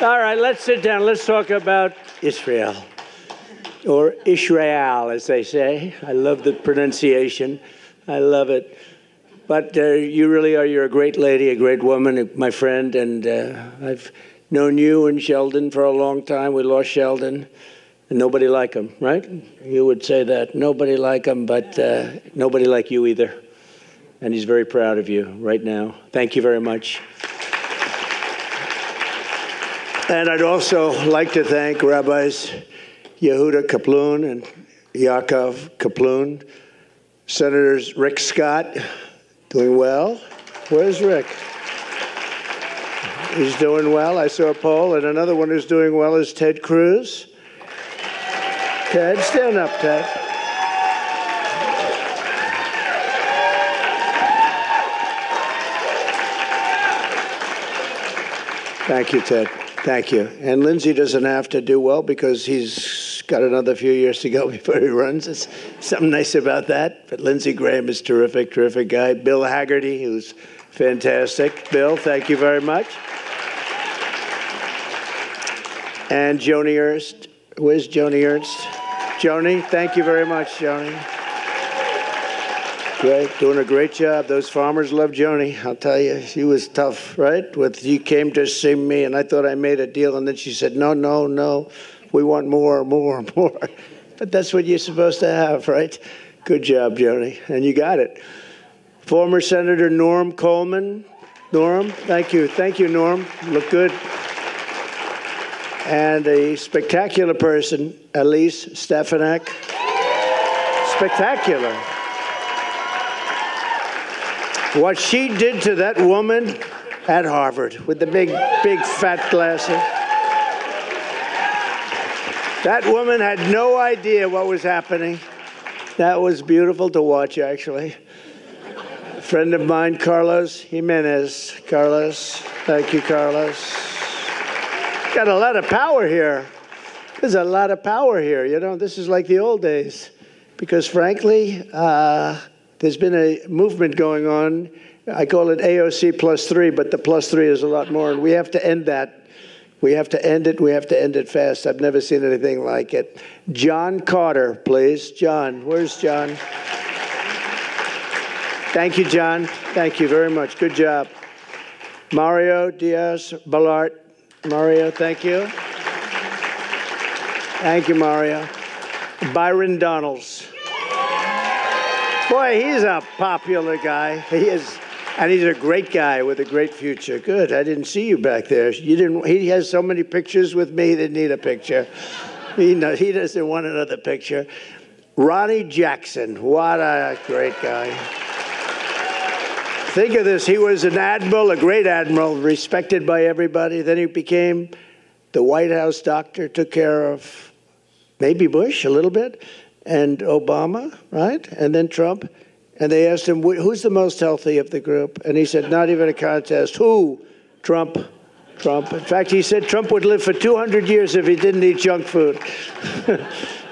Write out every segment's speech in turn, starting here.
All right, let's sit down. Let's talk about Israel, or Israel, as they say. I love the pronunciation. I love it. But you really are. You're a great lady, a great woman, my friend. And I've known you and Sheldon for a long time. We lost Sheldon. And nobody like him, right? You would say that. Nobody like him, but nobody like you either. And he's very proud of you right now. Thank you very much. And I'd also like to thank Rabbis Yehuda Kaplun and Yaakov Kaplun, Senators Rick Scott, doing well. Where's Rick? He's doing well. I saw a poll, and another one who's doing well is Ted Cruz. Ted, stand up, Ted. Thank you, Ted. Thank you. And Lindsey doesn't have to do well because he's got another few years to go before he runs. It's something nice about that. But Lindsey Graham is terrific, terrific guy. Bill Haggerty, who's fantastic. Bill, thank you very much. And Joni Ernst. Where's Joni Ernst? Joni, thank you very much, Joni. Great, doing a great job. Those farmers love Joni. I'll tell you, she was tough, right? She came to see me, and I thought I made a deal, and then she said, no, no, no, we want more, more, more. But that's what you're supposed to have, right? Good job, Joni, and you got it. Former Senator Norm Coleman. Norm, thank you. Thank you, Norm. Look good. And a spectacular person, Elise Stefanik. Spectacular. What she did to that woman at Harvard with the big, big fat glasses. That woman had no idea what was happening. That was beautiful to watch, actually. A friend of mine, Carlos Jimenez. Carlos, thank you, Carlos. Got a lot of power here. There's a lot of power here. You know, this is like the old days. Because frankly, there's been a movement going on. I call it AOC +3, but the +3 is a lot more. And we have to end that. We have to end it. We have to end it fast. I've never seen anything like it. John Carter, please. John, where's John? Thank you, John. Thank you very much. Good job. Mario Diaz-Balart. Mario, thank you. Thank you, Mario. Byron Donalds. Boy, he's a popular guy. He is, and he's a great guy with a great future. Good. I didn't see you back there. You didn't. He has so many pictures with me. He didn't need a picture. He doesn't want another picture. Ronnie Jackson. What a great guy. Think of this. He was an admiral, a great admiral, respected by everybody. Then he became the White House doctor, took care of maybe Bush a little bit, and Obama, right? And then Trump. And they asked him, who's the most healthy of the group? And he said, not even a contest. Who? Trump. Trump. In fact, he said Trump would live for 200 years if he didn't eat junk food.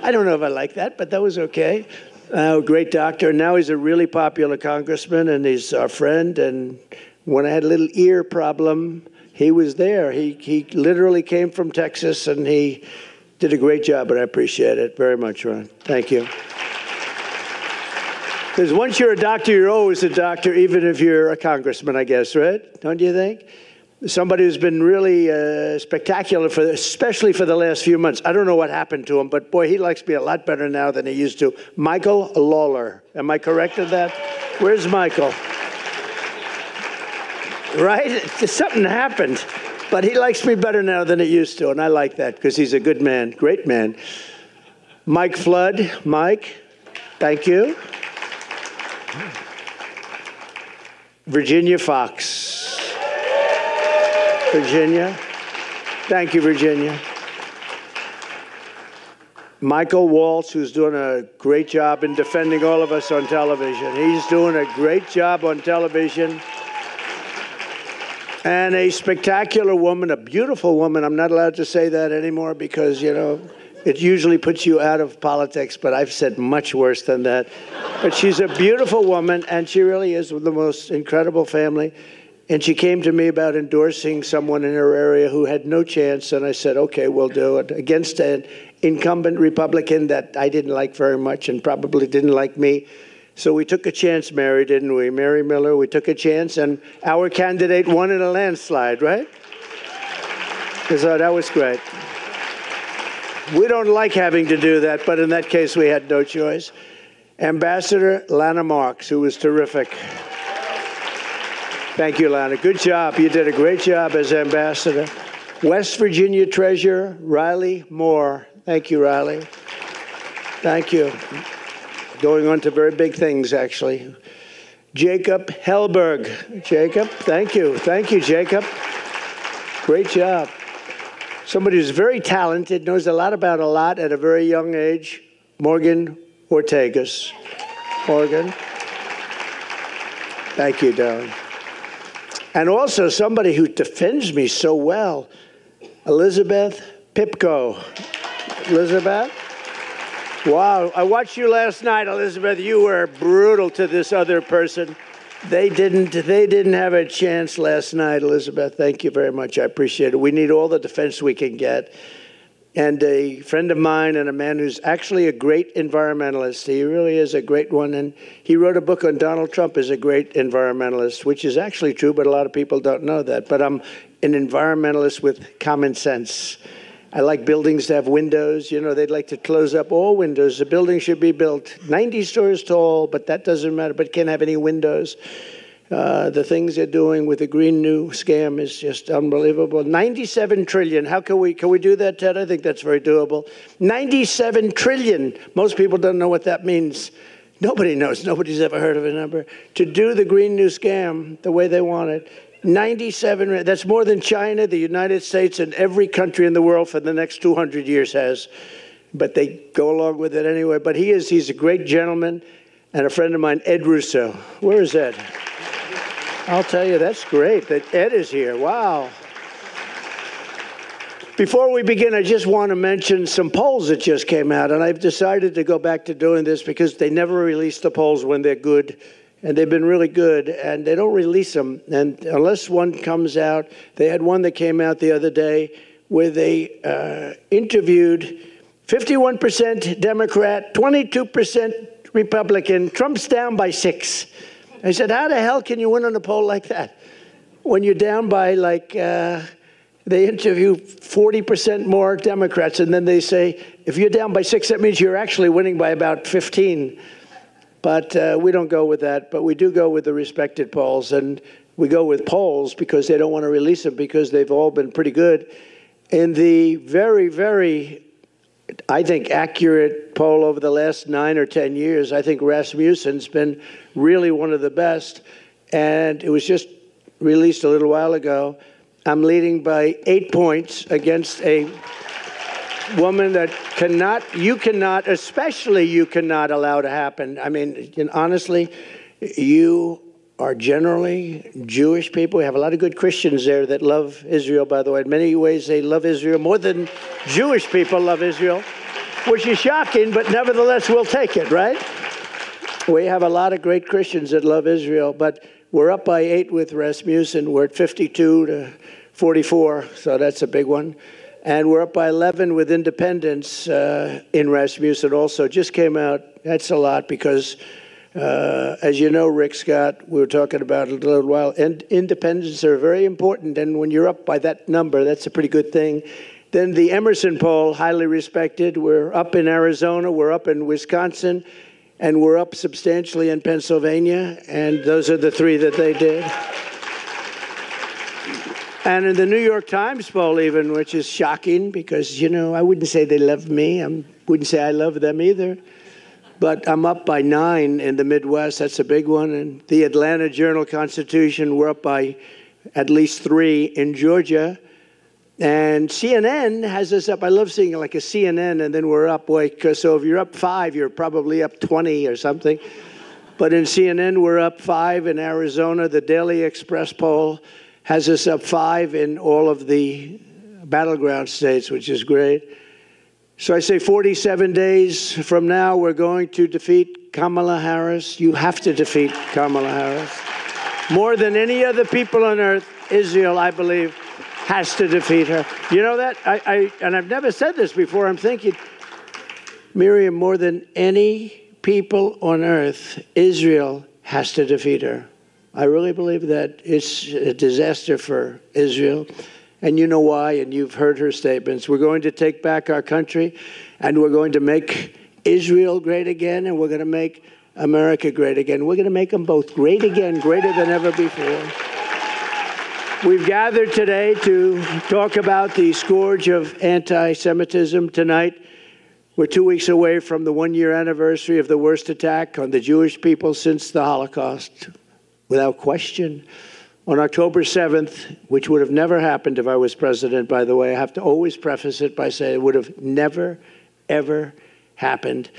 I don't know if I like that, but that was okay. Great doctor. And now he's a really popular congressman, and he's our friend. And when I had a little ear problem, he was there. He literally came from Texas, and he did a great job, and I appreciate it very much, Ron. Thank you. Because once you're a doctor, you're always a doctor, even if you're a congressman, I guess, right? Don't you think? Somebody who's been really spectacular, especially for the last few months. I don't know what happened to him, but boy, he likes me a lot better now than he used to. Michael Lawler. Am I correct in that? Where's Michael? Right? Something happened. But he likes me better now than he used to, and I like that because he's a good man, great man. Mike Flood. Mike, thank you. Virginia Fox. Virginia. Thank you, Virginia. Michael Waltz, who's doing a great job in defending all of us on television. He's doing a great job on television. And a spectacular woman, a beautiful woman. I'm not allowed to say that anymore because, you know, it usually puts you out of politics, but I've said much worse than that. But she's a beautiful woman, and she really is with the most incredible family. And she came to me about endorsing someone in her area who had no chance, and I said, okay, we'll do it, against an incumbent Republican that I didn't like very much and probably didn't like me. So we took a chance, Mary, didn't we? Mary Miller, we took a chance, and our candidate won in a landslide, right? So that was great. We don't like having to do that, but in that case, we had no choice. Ambassador Lana Marks, who was terrific. Thank you, Lana. Good job. You did a great job as ambassador. West Virginia Treasurer Riley Moore. Thank you, Riley. Thank you. Going on to very big things, actually. Jacob Hellberg. Jacob, thank you. Thank you, Jacob. Great job. Somebody who's very talented, knows a lot about a lot at a very young age. Morgan Ortegas. Morgan. Thank you, darling. And also somebody who defends me so well, Elizabeth Pipko. Elizabeth? Wow, I watched you last night, Elizabeth. You were brutal to this other person. They didn't have a chance last night, Elizabeth. Thank you very much. I appreciate it. We need all the defense we can get. And a friend of mine and a man who's actually a great environmentalist. He really is a great one. And he wrote a book on Donald Trump as a great environmentalist, which is actually true, but a lot of people don't know that. But I'm an environmentalist with common sense. I like buildings to have windows. You know, they'd like to close up all windows. The building should be built 90 stories tall, but that doesn't matter, but it can't have any windows. The things they're doing with the Green New scam is just unbelievable. 97 trillion. How can we do that, Ted? I think that's very doable. 97 trillion. Most people don't know what that means. Nobody knows. Nobody's ever heard of a number. To do the Green New scam the way they want it. 97, that's more than China, the United States, and every country in the world for the next 200 years has. But they go along with it anyway. But he's a great gentleman and a friend of mine, Ed Russo. Where is Ed? I'll tell you, that's great that Ed is here. Wow. Before we begin, I just want to mention some polls that just came out, and I've decided to go back to doing this because they never release the polls when they're good, and they've been really good, and they don't release them. And unless one comes out, they had one that came out the other day where they interviewed 51% Democrat, 22% Republican. Trump's down by 6. I said, how the hell can you win on a poll like that? When you're down by, like, they interview 40% more Democrats, and then they say, if you're down by 6, that means you're actually winning by about 15. But we don't go with that, but we do go with the respected polls, and we go with polls because they don't want to release them because they've all been pretty good. In the very, very, I think, accurate poll over the last 9 or 10 years, I think Rasmussen's been really one of the best, and it was just released a little while ago. I'm leading by 8 points against a woman that you cannot, especially you cannot allow to happen. I mean, honestly, you are generally Jewish people. We have a lot of good Christians there that love Israel, by the way. In many ways, they love Israel more than Jewish people love Israel, which is shocking, but nevertheless, we'll take it, right? We have a lot of great Christians that love Israel, but we're up by 8 with Rasmussen. We're at 52 to 44, so that's a big one. And we're up by 11 with independents in Rasmussen also. Just came out. That's a lot because, as you know, Rick Scott, we were talking about it a little while, and independents are very important. And when you're up by that number, that's a pretty good thing. Then the Emerson poll, highly respected. We're up in Arizona. We're up in Wisconsin. And we're up substantially in Pennsylvania. And those are the 3 that they did. And in the New York Times poll even, which is shocking because, you know, I wouldn't say they love me. I wouldn't say I love them either. But I'm up by 9 in the Midwest. That's a big one. And the Atlanta Journal-Constitution, we're up by at least 3 in Georgia. And CNN has us up. I love seeing like a CNN, and then we're up. So if you're up 5, you're probably up 20 or something. But in CNN, we're up 5 in Arizona. The Daily Express poll has us up 5 in all of the battleground states, which is great. So I say 47 days from now, we're going to defeat Kamala Harris. You have to defeat Kamala Harris. More than any other people on earth, Israel, I believe, has to defeat her. You know that? And I've never said this before. I'm thinking, Miriam, more than any people on earth, Israel has to defeat her. I really believe that it's a disaster for Israel. And you know why, and you've heard her statements. We're going to take back our country, and we're going to make Israel great again, and we're going to make America great again. We're going to make them both great again, greater than ever before. We've gathered today to talk about the scourge of anti-Semitism. Tonight, we're 2 weeks away from the one-year anniversary of the worst attack on the Jewish people since the Holocaust, without question. On October 7th, which would have never happened if I was president, by the way, I have to always preface it by saying it would have never, ever happened.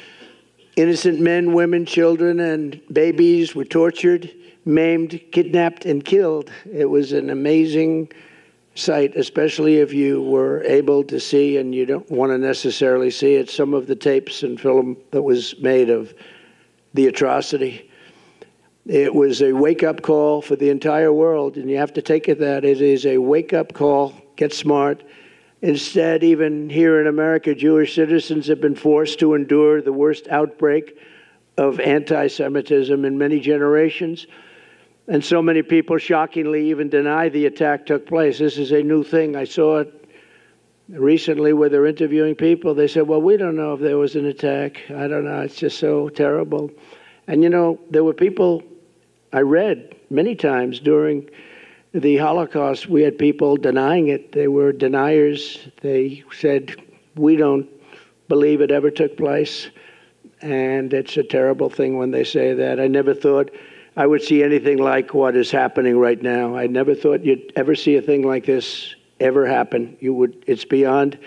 Innocent men, women, children, and babies were tortured, maimed, kidnapped, and killed. It was an amazing sight, especially if you were able to see, and you don't want to necessarily see it, some of the tapes and film that was made of the atrocity. It was a wake-up call for the entire world, and you have to take it that it is a wake-up call. Get smart. Instead, even here in America, Jewish citizens have been forced to endure the worst outbreak of anti-Semitism in many generations. And so many people shockingly even deny the attack took place. This is a new thing. I saw it recently where they're interviewing people. They said, well, we don't know if there was an attack. I don't know. It's just so terrible. And, you know, there were people I read many times during the Holocaust, we had people denying it. They were deniers. They said, we don't believe it ever took place. And it's a terrible thing when they say that. I never thought I would see anything like what is happening right now. I never thought you'd ever see a thing like this ever happen. It's beyond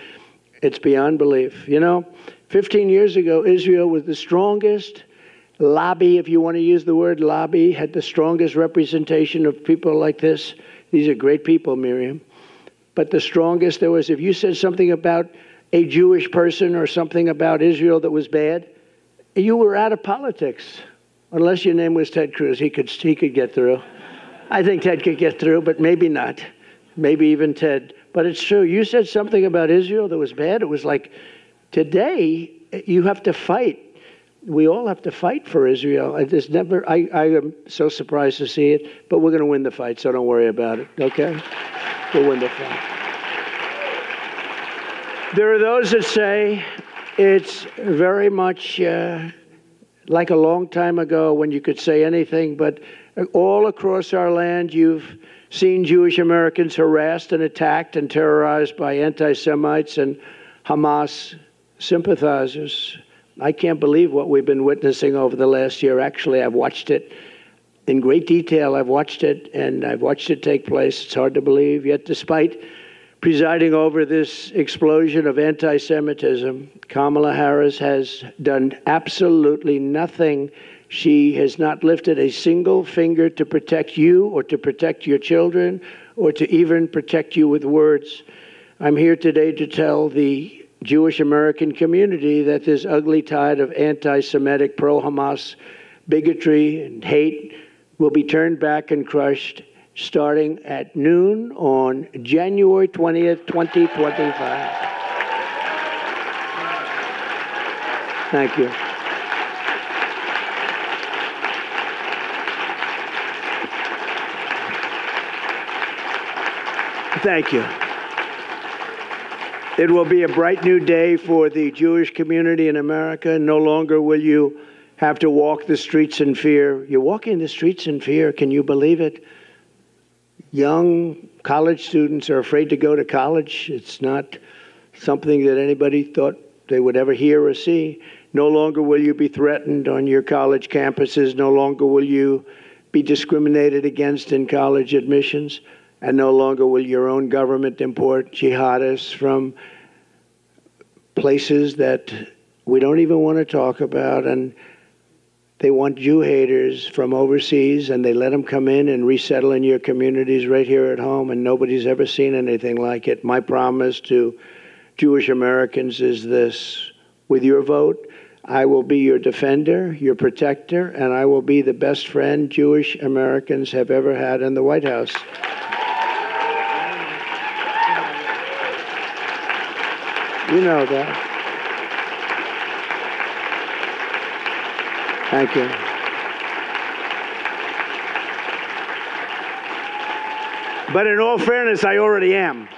belief. You know, 15 years ago, Israel was the strongest lobby, if you want to use the word lobby, had the strongest representation of people like this. These are great people, Miriam. But the strongest there was, if you said something about a Jewish person or something about Israel that was bad, you were out of politics. Unless your name was Ted Cruz, he could get through. I think Ted could get through, but maybe not. Maybe even Ted. But it's true. You said something about Israel that was bad. It was like, today, you have to fight. We all have to fight for Israel. I am so surprised to see it, but we're going to win the fight, so don't worry about it, okay? We'll win the fight. There are those that say it's very much like a long time ago when you could say anything, but all across our land, you've seen Jewish Americans harassed and attacked and terrorized by anti-Semites and Hamas sympathizers. I can't believe what we've been witnessing over the last year. Actually, I've watched it in great detail. I've watched it, and I've watched it take place. It's hard to believe. Yet, despite presiding over this explosion of anti-Semitism, Kamala Harris has done absolutely nothing. She has not lifted a single finger to protect you or to protect your children or to even protect you with words. I'm here today to tell the Jewish American community that this ugly tide of anti-Semitic, pro-Hamas bigotry and hate will be turned back and crushed starting at noon on January 20th, 2025. Thank you. Thank you. It will be a bright new day for the Jewish community in America. No longer will you have to walk the streets in fear. You're walking the streets in fear. Can you believe it? Young college students are afraid to go to college. It's not something that anybody thought they would ever hear or see. No longer will you be threatened on your college campuses. No longer will you be discriminated against in college admissions. And no longer will your own government import jihadists from places that we don't even want to talk about. And they want Jew haters from overseas, and they let them come in and resettle in your communities right here at home, and nobody's ever seen anything like it. My promise to Jewish Americans is this. With your vote, I will be your defender, your protector, and I will be the best friend Jewish Americans have ever had in the White House. You know that. Thank you. But in all fairness, I already am.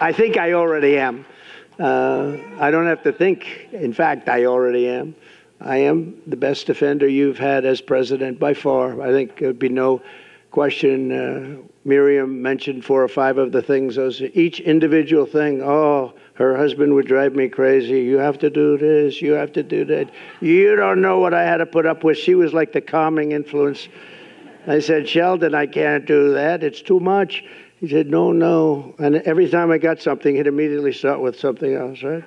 I think I already am. I don't have to think. In fact, I already am. I am the best defender you've had as president by far. I think there'd be no question. Miriam mentioned 4 or 5 of the things. Those each individual thing. Oh, her husband would drive me crazy. You have to do this. You have to do that. You don't know what I had to put up with. She was like the calming influence. I said, Sheldon, I can't do that. It's too much. He said, no, no. And every time I got something, he'd immediately start with something else, right?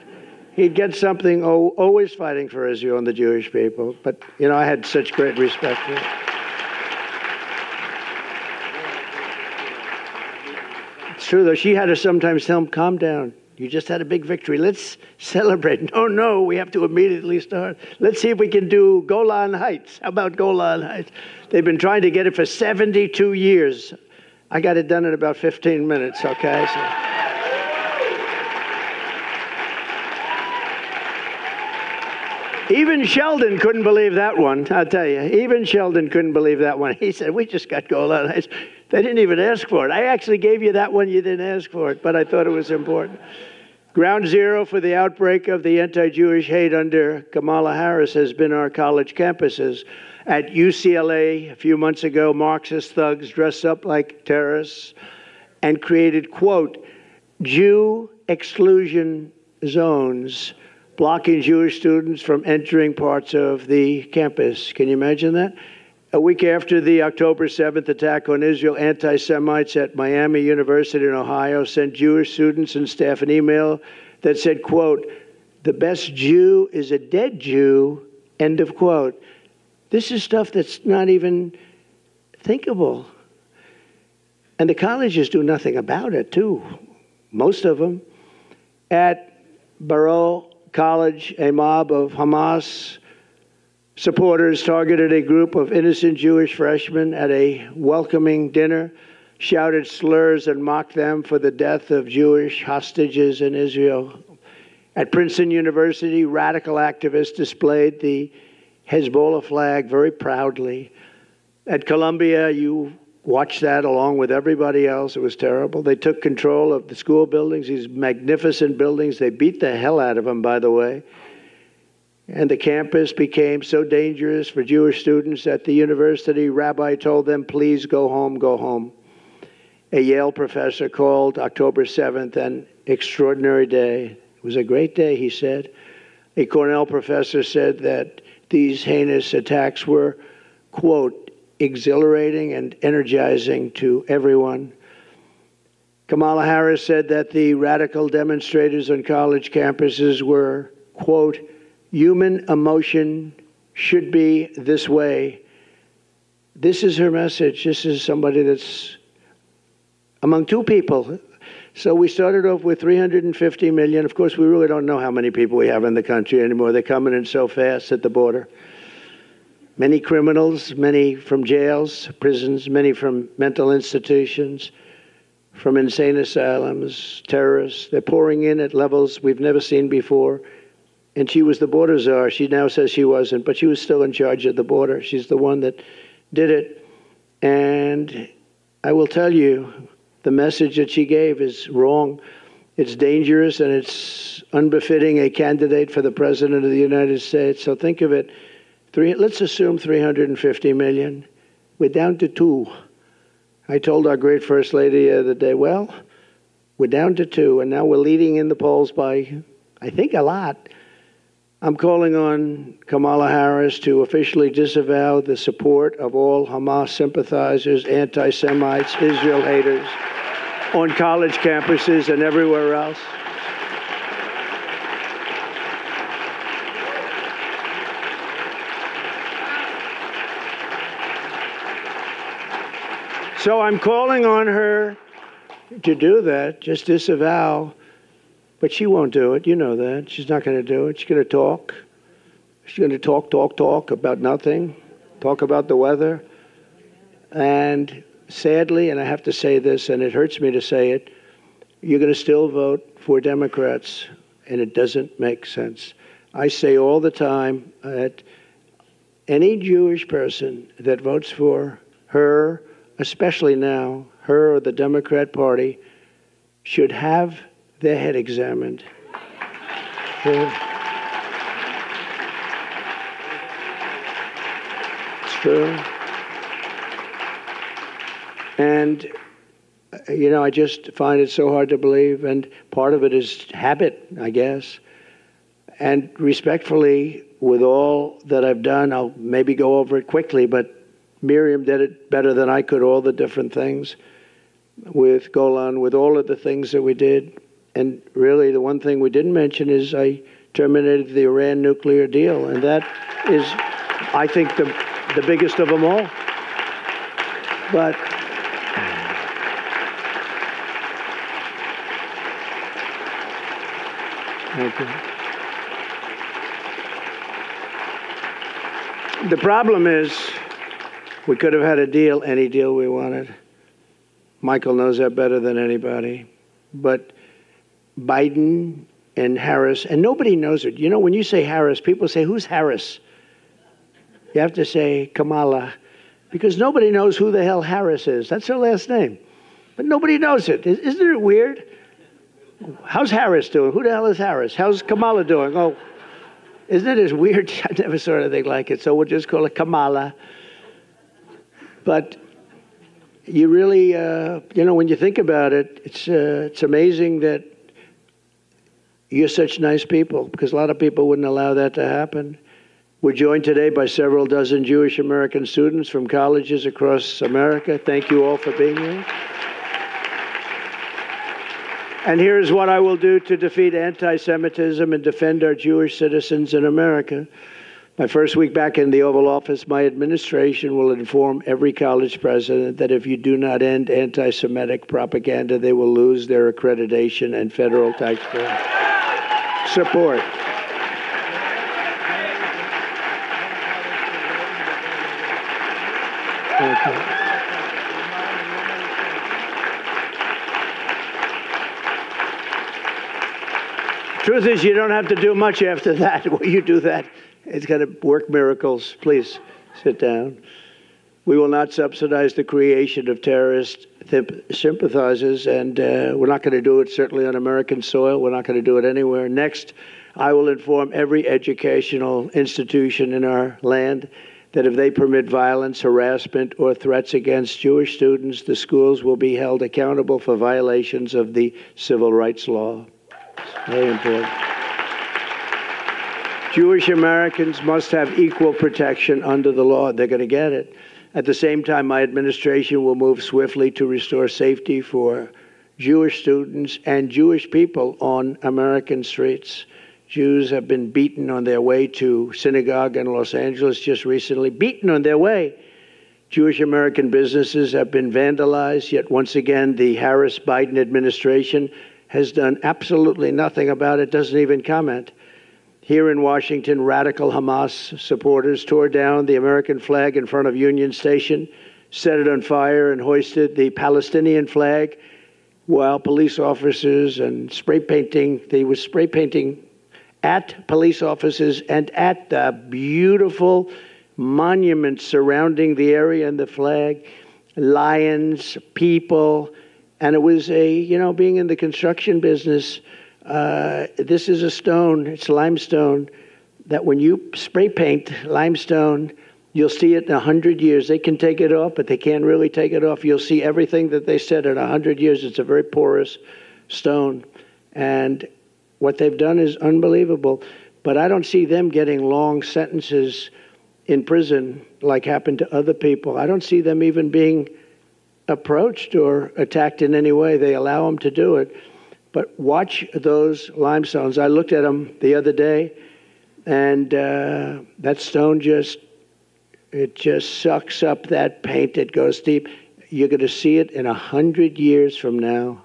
He'd get something, always fighting for Israel and the Jewish people. But, you know, I had such great respect for it. It's true, though. She had to sometimes tell him, calm down. You just had a big victory. Let's celebrate. No, no, we have to immediately start. Let's see if we can do Golan Heights. How about Golan Heights? They've been trying to get it for 72 years. I got it done in about 15 minutes, okay? So. Even Sheldon couldn't believe that one, I'll tell you. Even Sheldon couldn't believe that one. He said, we just got Golan Heights. They didn't even ask for it. I actually gave you that one. You didn't ask for it, but I thought it was important. Ground zero for the outbreak of the anti-Jewish hate under Kamala Harris has been our college campuses. At UCLA, a few months ago, Marxist thugs dressed up like terrorists and created, quote, Jew exclusion zones, blocking Jewish students from entering parts of the campus. Can you imagine that? A week after the October 7th attack on Israel, anti-Semites at Miami University in Ohio sent Jewish students and staff an email that said, quote, the best Jew is a dead Jew, end of quote. This is stuff that's not even thinkable. And the colleges do nothing about it, too. Most of them. At Baruch College, a mob of Hamas supporters targeted a group of innocent Jewish freshmen at a welcoming dinner, shouted slurs and mocked them for the death of Jewish hostages in Israel. At Princeton University, radical activists displayed the Hezbollah flag very proudly. At Columbia, you watched that along with everybody else. It was terrible. They took control of the school buildings, these magnificent buildings. They beat the hell out of them, by the way. And the campus became so dangerous for Jewish students at the university, rabbi told them, please go home, go home. A Yale professor called October 7th an extraordinary day. It was a great day, he said. A Cornell professor said that these heinous attacks were, quote, exhilarating and energizing to everyone. Kamala Harris said that the radical demonstrators on college campuses were, quote, human emotion should be this way. This is her message. This is somebody that's among 2 people. So we started off with 350 million. Of course, we really don't know how many people we have in the country anymore. They're coming in so fast at the border. Many criminals, many from jails, prisons, many from mental institutions, from insane asylums, terrorists. They're pouring in at levels we've never seen before. And she was the border czar. She now says she wasn't, but she was still in charge of the border. She's the one that did it. And I will tell you, the message that she gave is wrong. It's dangerous, and it's unbefitting a candidate for the president of the United States. So think of it. Let's assume 350 million. We're down to 2. I told our great First Lady the other day, well, we're down to 2, and now we're leading in the polls by, I think, a lot. I'm calling on Kamala Harris to officially disavow the support of all Hamas sympathizers, anti-Semites, Israel haters on college campuses and everywhere else. So I'm calling on her to do that, just disavow. But she won't do it. You know that. She's not going to do it. She's going to talk. She's going to talk about nothing, talk about the weather. And sadly, and I have to say this, and it hurts me to say it, you're going to still vote for Democrats, and it doesn't make sense. I say all the time that any Jewish person that votes for her, especially now, her or the Democrat Party, should have their head examined. It's true. And, you know, I just find it so hard to believe, and part of it is habit, I guess. And respectfully, with all that I've done, I'll maybe go over it quickly, but Miriam did it better than I could, all the different things with Golan, with all of the things that we did. And really, the one thing we didn't mention is I terminated the Iran nuclear deal, and that is, I think, the biggest of them all. But thank you. The problem is we could have had a deal, any deal we wanted. Michael knows that better than anybody. But Biden and Harris, and nobody knows it. You know, when you say Harris, people say, who's Harris? You have to say Kamala, because nobody knows who the hell Harris is. That's her last name. But nobody knows it. Isn't it weird? How's Harris doing? Who the hell is Harris? How's Kamala doing? Oh, isn't it as weird? I never saw anything like it. So we'll just call it Kamala. But you really, you know, when you think about it, it's amazing that you're such nice people, because a lot of people wouldn't allow that to happen. We're joined today by several dozen Jewish American students from colleges across America. Thank you all for being here. And here's what I will do to defeat anti-Semitism and defend our Jewish citizens in America. My first week back in the Oval Office, my administration will inform every college president that if you do not end anti-Semitic propaganda, they will lose their accreditation and federal taxpayer support. Thank you. Truth is, you don't have to do much after that. When you do that, it's going to work miracles. Please sit down. We will not subsidize the creation of terrorist sympathizers, and we're not going to do it certainly on American soil. We're not going to do it anywhere. Next, I will inform every educational institution in our land that if they permit violence, harassment, or threats against Jewish students, the schools will be held accountable for violations of the civil rights law. Very important. Jewish Americans must have equal protection under the law. They're going to get it. At the same time, my administration will move swiftly to restore safety for Jewish students and Jewish people on American streets. Jews have been beaten on their way to synagogue in Los Angeles just recently, beaten on their way. Jewish American businesses have been vandalized, yet once again, the Harris-Biden administration has done absolutely nothing about it, doesn't even comment. Here in Washington, radical Hamas supporters tore down the American flag in front of Union Station, set it on fire, and hoisted the Palestinian flag, while police officers and they were spray painting at police officers and at the beautiful monuments surrounding the area and the flag, lions, people. And it was being in the construction business, this is a stone, it's limestone, that when you spray paint limestone, you'll see it in 100 years. They can take it off, but they can't really take it off. You'll see everything that they said in 100 years. It's a very porous stone. And what they've done is unbelievable. But I don't see them getting long sentences in prison like happened to other people. I don't see them even being approached or attacked in any way. They allow them to do it. But watch those limestones. I looked at them the other day, and that stone just sucks up that paint. It goes deep. You're going to see it in 100 years from now.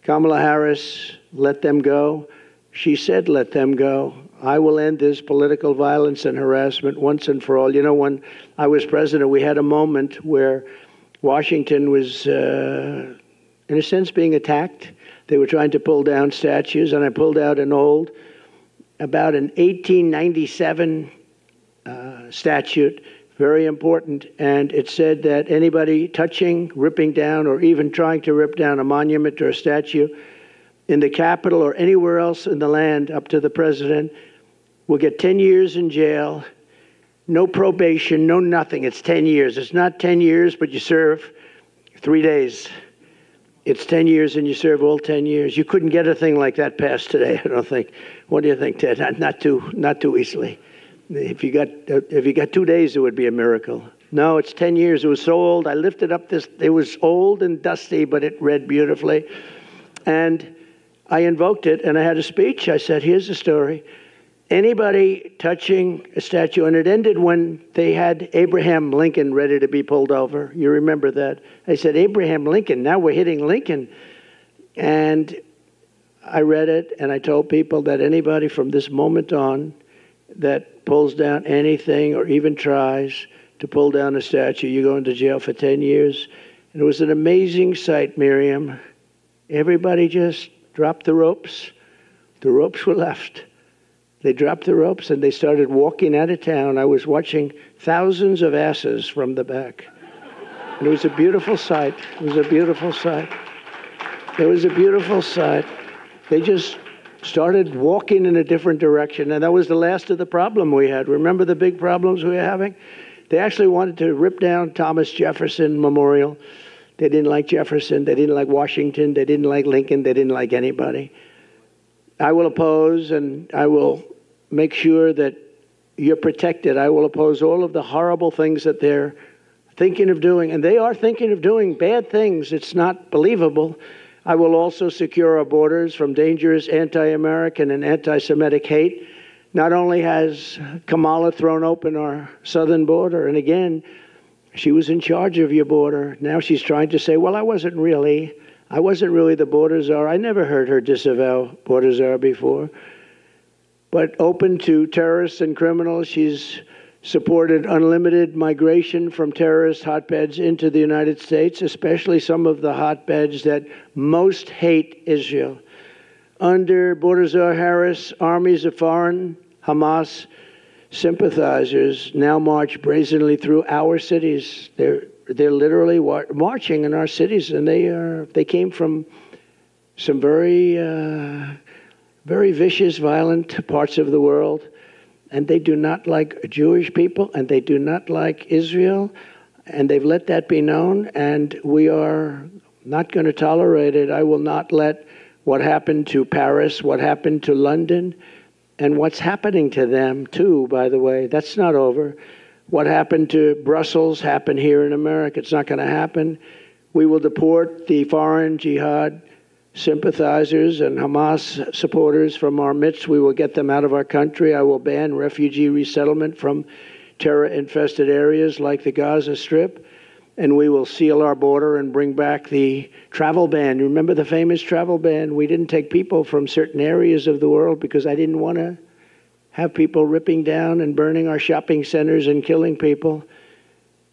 Kamala Harris, let them go. she said, let them go. I will end this political violence and harassment once and for all. You know, when I was president, we had a moment where Washington was, in a sense, being attacked. They were trying to pull down statues, and I pulled out about an 1897 statute, very important, and it said that anybody touching, ripping down, or even trying to rip down a monument or a statue in the Capitol or anywhere else in the land up to the president will get 10 years in jail, no probation, no nothing. It's 10 years. It's not 10 years, but you serve 3 days. It's 10 years and you serve all 10 years. You couldn't get a thing like that passed today, I don't think. What do you think, Ted? Not too easily. If you got 2 days, it would be a miracle. No, it's 10 years. It was so old. I lifted up this. It was old and dusty, but it read beautifully. And I invoked it, and I had a speech. I said, here's the story. Anybody touching a statue, and it ended when they had Abraham Lincoln ready to be pulled over. You remember that? I said, Abraham Lincoln, now we're hitting Lincoln. And I read it, and I told people that anybody from this moment on that pulls down anything or even tries to pull down a statue, you go into jail for 10 years. And it was an amazing sight, Miriam. Everybody just dropped the ropes. The ropes were left. They dropped the ropes and they started walking out of town. I was watching thousands of asses from the back. And it was a beautiful sight. It was a beautiful sight. It was a beautiful sight. They just started walking in a different direction. And that was the last of the problem we had. Remember the big problems we were having? They actually wanted to rip down Thomas Jefferson Memorial. They didn't like Jefferson. They didn't like Washington. They didn't like Lincoln. They didn't like anybody. I will oppose, and I will make sure that you're protected. I will oppose all of the horrible things that they're thinking of doing. And they are thinking of doing bad things. It's not believable. I will also secure our borders from dangerous anti-American and anti-Semitic hate. Not only has Kamala thrown open our southern border, and again, she was in charge of your border. Now she's trying to say, well, I wasn't really the border czar. I never heard her disavow border czar before. But open to terrorists and criminals, she's supported unlimited migration from terrorist hotbeds into the United States, especially some of the hotbeds that most hate Israel. Under border czar Harris, armies of foreign Hamas sympathizers now march brazenly through our cities. They're literally marching in our cities, and they came from some very vicious, violent parts of the world, and they do not like Jewish people, and they do not like Israel, and they've let that be known, and we are not going to tolerate it. I will not let what happened to Paris, what happened to London, and what's happening to them, too, by the way. That's not over. What happened to Brussels happened here in America. It's not going to happen. We will deport the foreign jihad sympathizers and Hamas supporters from our midst. We will get them out of our country. I will ban refugee resettlement from terror-infested areas like the Gaza Strip. And we will seal our border and bring back the travel ban. Remember the famous travel ban? We didn't take people from certain areas of the world because I didn't want to have people ripping down and burning our shopping centers and killing people.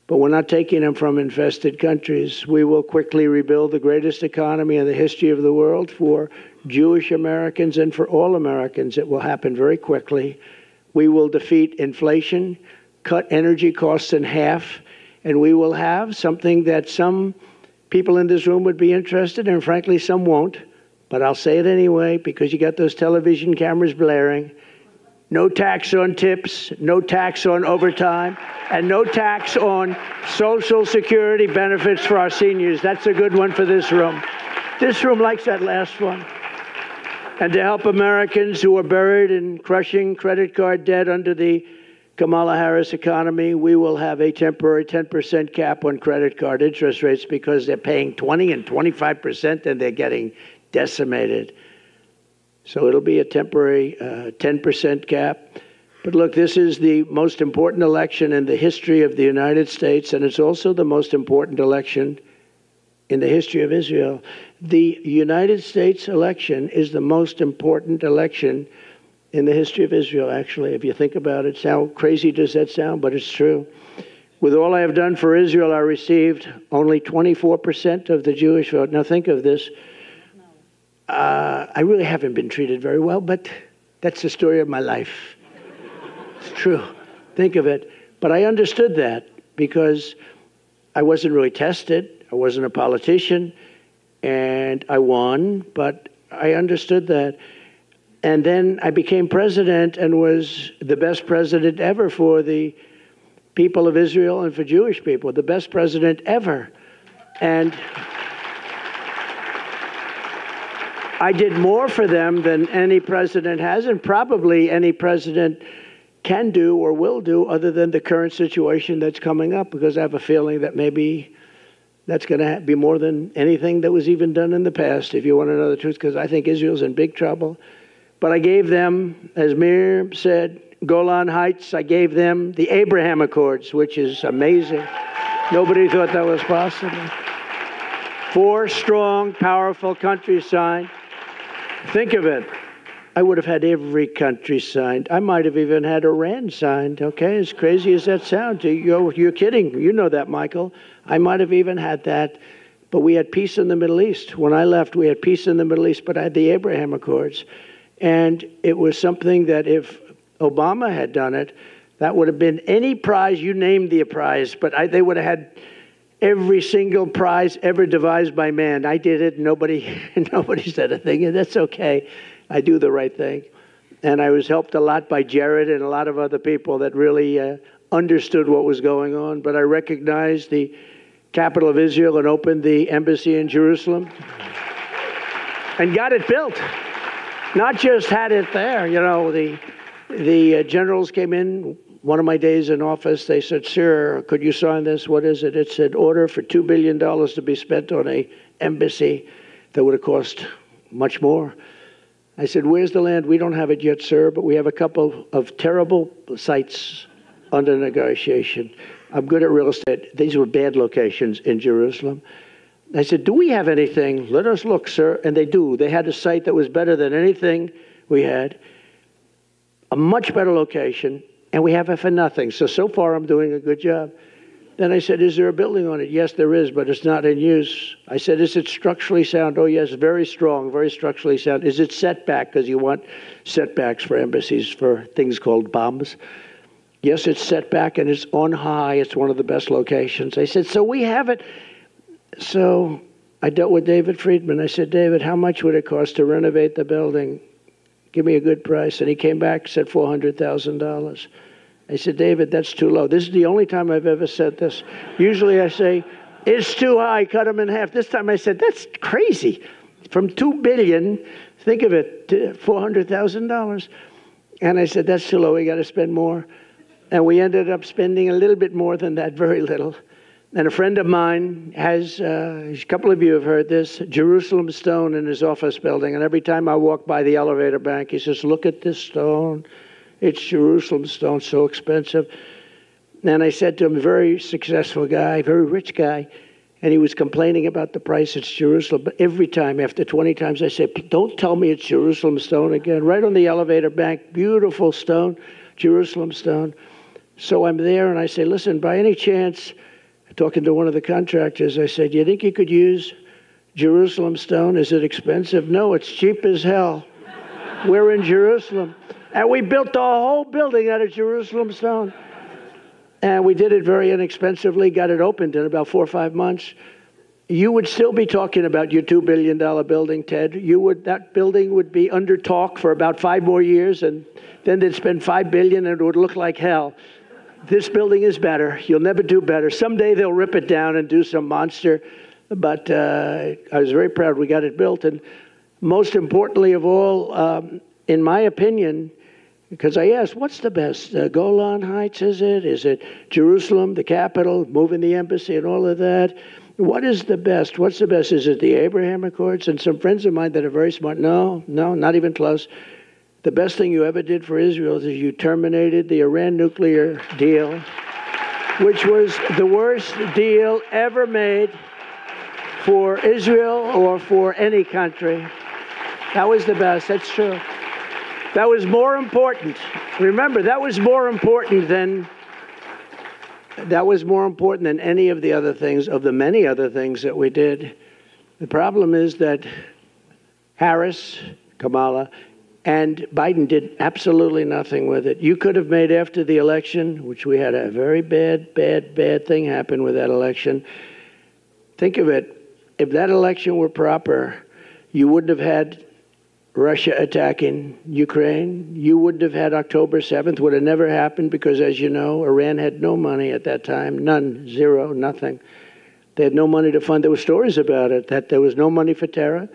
But we're not taking them from infested countries. We will quickly rebuild the greatest economy in the history of the world for Jewish Americans and for all Americans. It will happen very quickly. We will defeat inflation, cut energy costs in half, and we will have something that some people in this room would be interested in, and frankly, some won't. But I'll say it anyway because you got those television cameras blaring. No tax on tips, no tax on overtime, and no tax on Social Security benefits for our seniors. That's a good one for this room. This room likes that last one. And to help Americans who are buried in crushing credit card debt under the Kamala Harris economy, we will have a temporary 10% cap on credit card interest rates because they're paying 20 and 25% and they're getting decimated. So it'll be a temporary 10% cap. But look, this is the most important election in the history of the United States, and it's also the most important election in the history of Israel. The United States election is the most important election in the history of Israel, actually, if you think about it. How crazy does that sound? But it's true. With all I have done for Israel, I received only 24% of the Jewish vote. Now think of this. I really haven't been treated very well, but that's the story of my life. It's true. Think of it. But I understood that because I wasn't really tested. I wasn't a politician, and I won, but I understood that. And then I became president and was the best president ever for the people of Israel and for Jewish people, the best president ever. And I did more for them than any president has, and probably any president can do or will do, other than the current situation that's coming up, because I have a feeling that maybe that's going to be more than anything that was even done in the past, if you want to know the truth, because I think Israel's in big trouble. But I gave them, as Mir said, Golan Heights. I gave them the Abraham Accords, which is amazing. Nobody thought that was possible. 4 strong, powerful countries signed. Think of it. I would have had every country signed. I might have even had Iran signed, okay? As crazy as that sounds. You're kidding. You know that, Michael. I might have even had that. But we had peace in the Middle East. When I left, we had peace in the Middle East, but I had the Abraham Accords. And it was something that if Obama had done it, that would have been any prize, you named the prize, but they would have had every single prize ever devised by man. I did it. Nobody said a thing, and that's okay. I do the right thing. And I was helped a lot by Jared and a lot of other people that really understood what was going on. But I recognized the capital of Israel and opened the embassy in Jerusalem and got it built. Not just had it there. You know, the generals came in one of my days in office. They said, "Sir, could you sign this? What is it?" It said, "Order for $2 billion to be spent on an embassy that would have cost much more." I said, "Where's the land?" "We don't have it yet, sir, but we have a couple of terrible sites under negotiation." I'm good at real estate. These were bad locations in Jerusalem. I said, "Do we have anything? Let us look, sir." And they do. They had a site that was better than anything we had, a much better location, and we have it for nothing. So far I'm doing a good job. Then I said, "Is there a building on it?" "Yes, there is, but it's not in use." I said, "Is it structurally sound?" "Oh, yes, very strong, very structurally sound." "Is it setback?" Because you want setbacks for embassies for things called bombs. "Yes, it's setback, and it's on high. It's one of the best locations." I said, "So we have it." So I dealt with David Friedman. I said, "David, how much would it cost to renovate the building? Give me a good price." And he came back and said $400,000. I said, "David, that's too low." This is the only time I've ever said this. Usually I say, "It's too high, cut them in half." This time I said, "That's crazy. From $2 billion, think of it, to $400,000. And I said, "That's too low. We got to spend more." And we ended up spending a little bit more than that, very little. And a friend of mine has, a couple of you have heard this, Jerusalem stone in his office building. And every time I walk by the elevator bank, he says, "Look at this stone. It's Jerusalem stone, so expensive." And I said to him, a very successful guy, very rich guy, and he was complaining about the price. "It's Jerusalem." But every time, after 20 times, I say, "Don't tell me it's Jerusalem stone again." Right on the elevator bank, beautiful stone, Jerusalem stone. So I'm there and I say, "Listen, by any chance," talking to one of the contractors, I said, "Do you think you could use Jerusalem stone? Is it expensive?" "No, it's cheap as hell. We're in Jerusalem." And we built the whole building out of Jerusalem stone. And we did it very inexpensively, got it opened in about 4 or 5 months. You would still be talking about your $2 billion building, Ted. That building would be under talk for about 5 more years, and then they'd spend $5 billion and it would look like hell. This building is better. You'll never do better. Someday they'll rip it down and do some monster. But I was very proud we got it built. And most importantly of all, in my opinion, because I asked, what's the best? Golan Heights, is it? Is it Jerusalem, the capital, moving the embassy and all of that? What is the best? What's the best? Is it the Abraham Accords? And some friends of mine that are very smart, no, not even close. The best thing you ever did for Israel is you terminated the Iran nuclear deal, which was the worst deal ever made for Israel or for any country. That was the best. That's true. That was more important. Remember, that was more important than any of the other things, of the many other things that we did. The problem is that Harris, Kamala, and Biden did absolutely nothing with it. You could have made after the election, which we had a very bad thing happen with that election. Think of it. If that election were proper, you wouldn't have had Russia attacking Ukraine. You wouldn't have had October 7th. Would have never happened because, as you know, Iran had no money at that time. None. Zero. Nothing. They had no money to fund. There were stories about it, that there was no money for terror.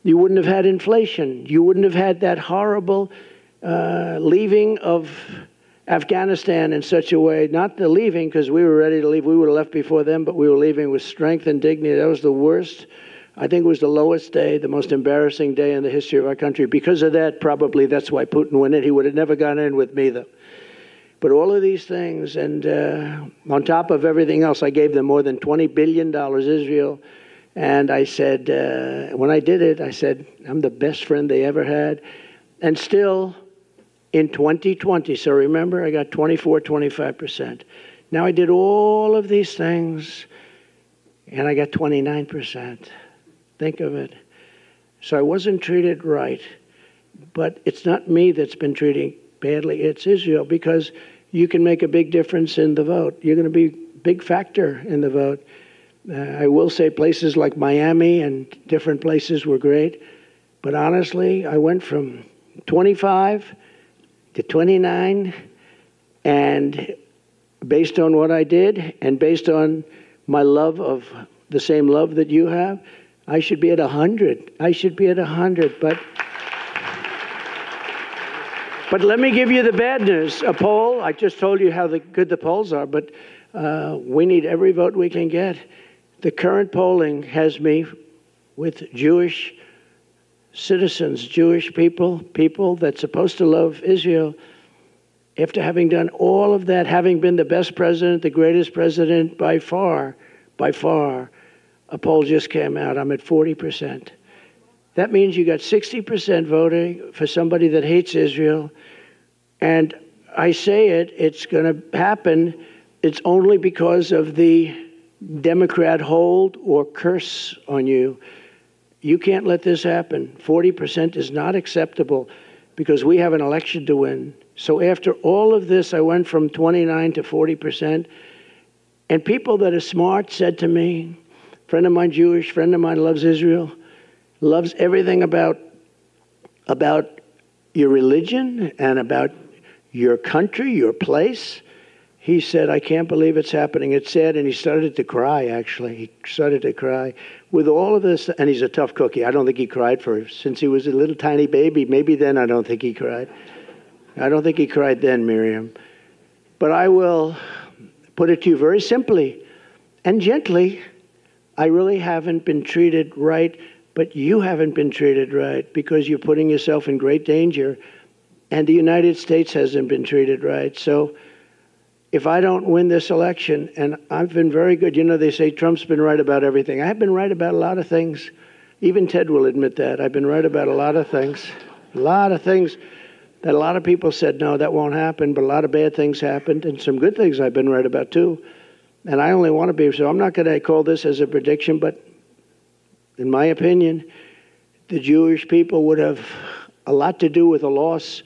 You wouldn't have had inflation. You wouldn't have had that horrible leaving of Afghanistan in such a way, not the leaving because we were ready to leave. We would have left before them, but we were leaving with strength and dignity. That was the worst. I think it was the lowest day, the most embarrassing day in the history of our country. Because of that, probably that's why Putin won it. He would have never gone in with me, though. But all of these things, and on top of everything else, I gave them more than $20 billion, Israel. And I said, when I did it, I said, I'm the best friend they ever had. And still, in 2020, so remember, I got 25%. Now I did all of these things, and I got 29%. Think of it. So I wasn't treated right. But it's not me that's been treating badly. It's Israel, because you can make a big difference in the vote. You're going to be a big factor in the vote. I will say places like Miami and different places were great. But honestly, I went from 25 to 29. And based on what I did and based on my love of the same love that you have, I should be at 100. I should be at 100. But let me give you the bad news. A poll, I just told you how good the polls are, but we need every vote we can get. The current polling has me with Jewish citizens, Jewish people that's supposed to love Israel. After having done all of that, having been the best president, the greatest president by far, a poll just came out. I'm at 40%. That means you got 60% voting for somebody that hates Israel. And I say it's going to happen. It's only because of the Democrat hold or curse on you. You can't let this happen. 40% is not acceptable because we have an election to win. So after all of this, I went from 29 to 40%. And people that are smart said to me, friend of mine, Jewish, friend of mine loves Israel, loves everything about your religion and about your country, your place. He said, I can't believe it's happening. It's sad. And he started to cry, actually. He started to cry. With all of this, and he's a tough cookie. I don't think he cried since he was a little tiny baby. Maybe then I don't think he cried. I don't think he cried then, Miriam. But I will put it to you very simply and gently. I really haven't been treated right, but you haven't been treated right because you're putting yourself in great danger, and the United States hasn't been treated right. So if I don't win this election, and I've been very good, you know, they say Trump's been right about everything. I've been right about a lot of things. Even Ted will admit that. I've been right about a lot of things that a lot of people said, no, that won't happen, but a lot of bad things happened, and some good things I've been right about too. And I only want to be, so I'm not going to call this as a prediction, but in my opinion, the Jewish people would have a lot to do with a loss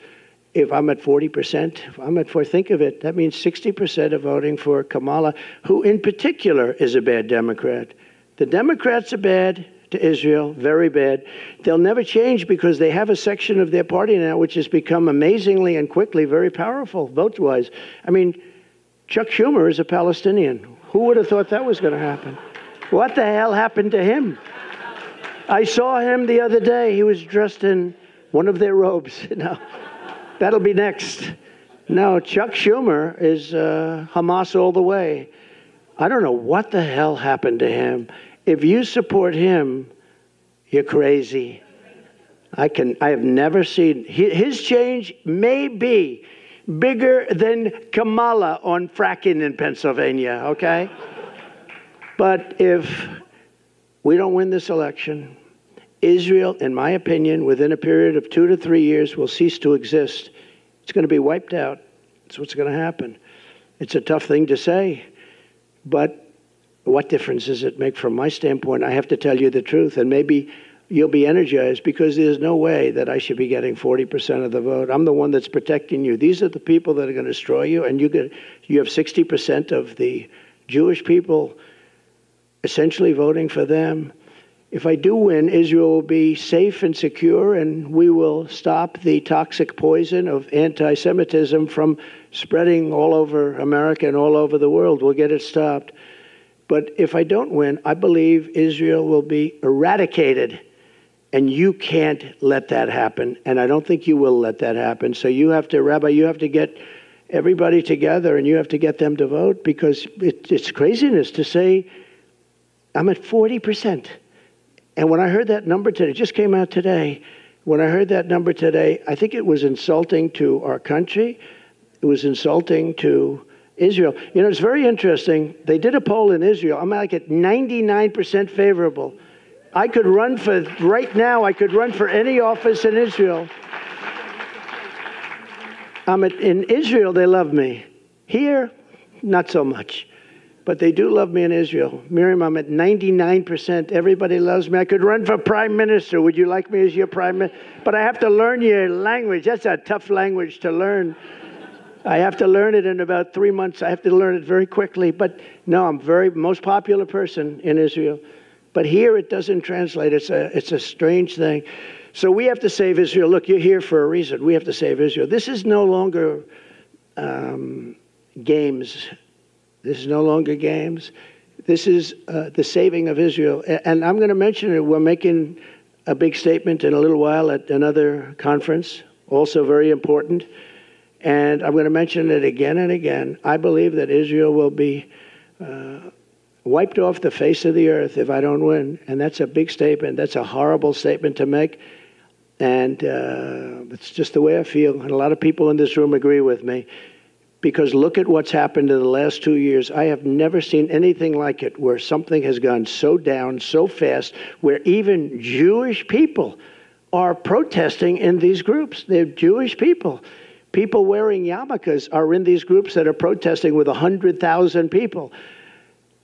if I'm at 40%. If I'm at 4, think of it, that means 60% are voting for Kamala, who in particular is a bad Democrat. The Democrats are bad to Israel, very bad. They'll never change because they have a section of their party now which has become amazingly and quickly very powerful, vote-wise. I mean, Chuck Schumer is a Palestinian. Who would have thought that was going to happen? What the hell happened to him? I saw him the other day. He was dressed in one of their robes. No, that'll be next. No, Chuck Schumer is Hamas all the way. I don't know what the hell happened to him. If you support him, you're crazy. I have never seen his change may be bigger than Kamala on fracking in Pennsylvania, okay? But if we don't win this election, Israel, in my opinion, within a period of 2 to 3 years, will cease to exist. It's going to be wiped out. That's what's going to happen. It's a tough thing to say, but what difference does it make from my standpoint? I have to tell you the truth, and maybe you'll be energized, because there's no way that I should be getting 40% of the vote. I'm the one that's protecting you. These are the people that are going to destroy you, and you have 60% of the Jewish people essentially voting for them. If I do win, Israel will be safe and secure, and we will stop the toxic poison of anti-Semitism from spreading all over America and all over the world. We'll get it stopped. But if I don't win, I believe Israel will be eradicated. And you can't let that happen. And I don't think you will let that happen. So you have to, Rabbi, you have to get everybody together and you have to get them to vote, because it's craziness to say, I'm at 40%. And when I heard that number today, it just came out today. When I heard that number today, I think it was insulting to our country. It was insulting to Israel. You know, it's very interesting. They did a poll in Israel. I'm like at 99% favorable. I could run for, right now, I could run for any office in Israel. In Israel, they love me. Here, not so much. But they do love me in Israel. Miriam, I'm at 99%. Everybody loves me. I could run for prime minister. Would you like me as your prime minister? But I have to learn your language. That's a tough language to learn. I have to learn it in about 3 months. I have to learn it very quickly. But no, I'm most popular person in Israel. But here it doesn't translate. It's a strange thing. So we have to save Israel. Look, you're here for a reason. We have to save Israel. This is no longer games. This is no longer games. This is the saving of Israel. And I'm going to mention it. We're making a big statement in a little while at another conference, also very important. And I'm going to mention it again and again. I believe that Israel will be wiped off the face of the earth if I don't win. And that's a big statement. That's a horrible statement to make. And it's just the way I feel. And a lot of people in this room agree with me. Because look at what's happened in the last 2 years. I have never seen anything like it, where something has gone so down so fast, where even Jewish people are protesting in these groups. They're Jewish people. People wearing yarmulkes are in these groups that are protesting with 100,000 people.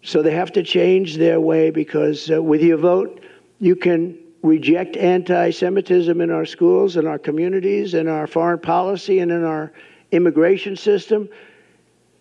So they have to change their way, because with your vote, you can reject anti-Semitism in our schools, in our communities, in our foreign policy, and in our immigration system.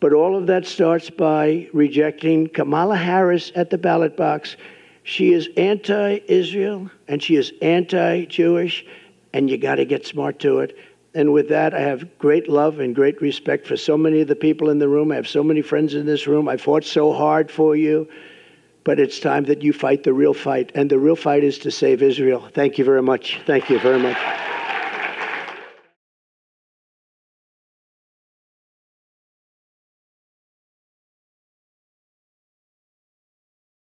But all of that starts by rejecting Kamala Harris at the ballot box. She is anti-Israel and she is anti-Jewish, and you got to get smart to it. And with that, I have great love and great respect for so many of the people in the room. I have so many friends in this room. I fought so hard for you. But it's time that you fight the real fight. And the real fight is to save Israel. Thank you very much. Thank you very much.